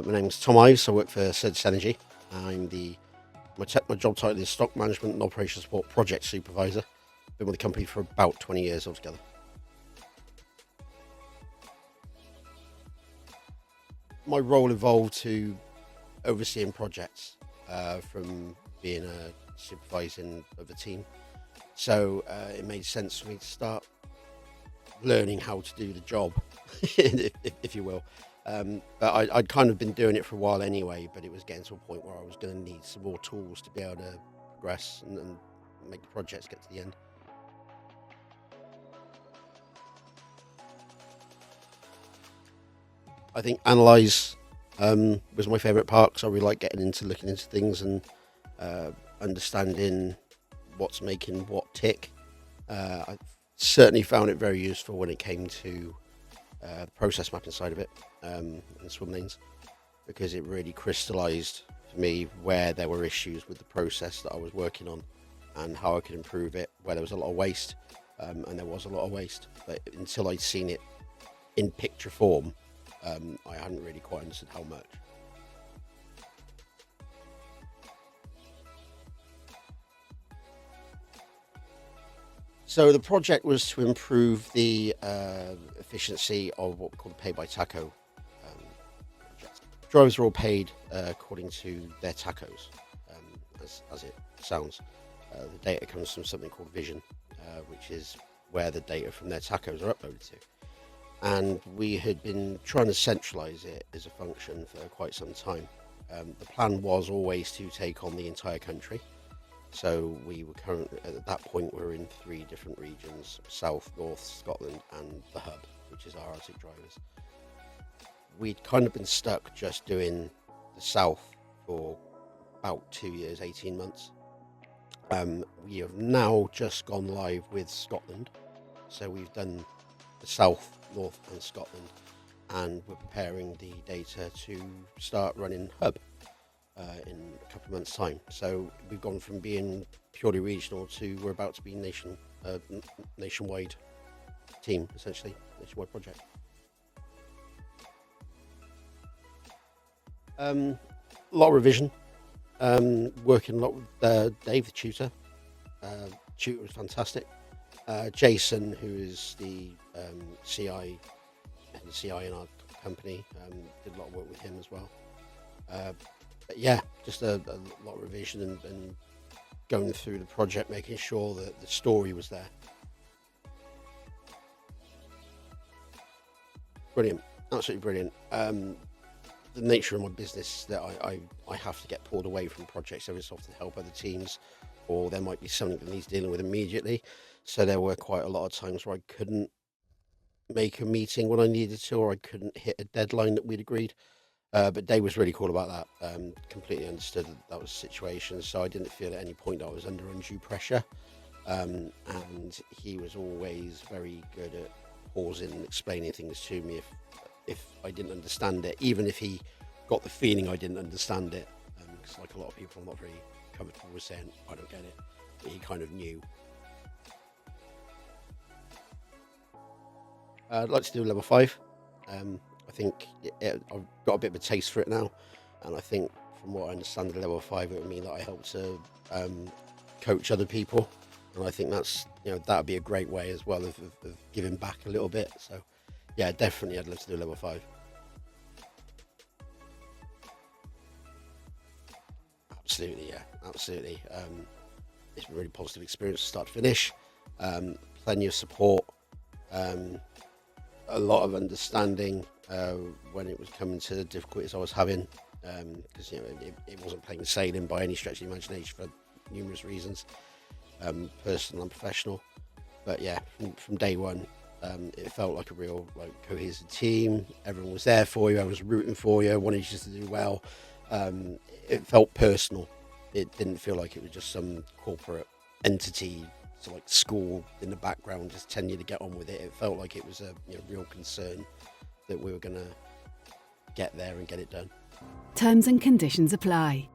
My name's Tom Ives. I work for Surge Energy. My job title is Stock Management and Operation Support Project Supervisor. Been with the company for about 20 years altogether. My role evolved to overseeing projects from being a supervising of a team. So it made sense for me to start learning how to do the job, if you will. But I'd kind of been doing it for a while anyway, but it was getting to a point where I was going to need some more tools to be able to progress and make the projects get to the end. I think analyse was my favourite part, because I really like looking into things and understanding what's making what tick. I certainly found it very useful when it came to process mapping side of it and swim lanes, because it really crystallised for me where there were issues with the process that I was working on and how I could improve it, where there was a lot of waste, and there was a lot of waste, but until I'd seen it in picture form, I hadn't really quite understood how much. So the project was to improve the efficiency of what we call the pay-by-taco project. Drivers are all paid according to their tacos, as it sounds. The data comes from something called Vision, which is where the data from their tacos are uploaded to. And we had been trying to centralise it as a function for quite some time. The plan was always to take on the entire country. So we were currently, at that point, we were in 3 different regions: South, North, Scotland, and the hub, which is our Arctic drivers. We'd kind of been stuck just doing the South for about 2 years, 18 months. We have now just gone live with Scotland. So we've done the South, North and Scotland, and we're preparing the data to start running hub in a couple of months' time. So we've gone from being purely regional to we're about to be nationwide team, essentially, nationwide project. A lot of revision, working a lot with Dave, the tutor. Tutor was fantastic. Jason, who is the CI in our company, did a lot of work with him as well. But yeah, just a lot of revision and going through the project, making sure that the story was there. Brilliant, absolutely brilliant. The nature of my business that I have to get pulled away from projects every so often to help other teams, or there might be something that needs dealing with immediately. So there were quite a lot of times where I couldn't make a meeting when I needed to, or I couldn't hit a deadline that we'd agreed. But Dave was really cool about that. Completely understood that was the situation, so I didn't feel at any point that I was under undue pressure. And he was always very good at pausing and explaining things to me if I didn't understand it, even if he got the feeling I didn't understand it. Because like a lot of people, I'm not very comfortable with saying I don't get it, but he kind of knew. I'd like to do level 5. I think I've got a bit of a taste for it now, and I think from what I understand, the level 5, it would mean that I help to coach other people, and I think that's, that'd be a great way as well of giving back a little bit. So yeah, definitely I'd love to do level 5. Absolutely, yeah, absolutely. It's been a really positive experience start to finish. Plenty of support, a lot of understanding when it was coming to the difficulties I was having, because it wasn't plain sailing by any stretch of the imagination for numerous reasons, personal and professional. But yeah, from day one, it felt like a real cohesive team. Everyone was there for you. I was rooting for you. Wanted you to do well. It felt personal. It didn't feel like it was just some corporate entity, so like school in the background, just telling you to get on with it. It felt like it was a real concern that we were going to get there and get it done. Terms and conditions apply.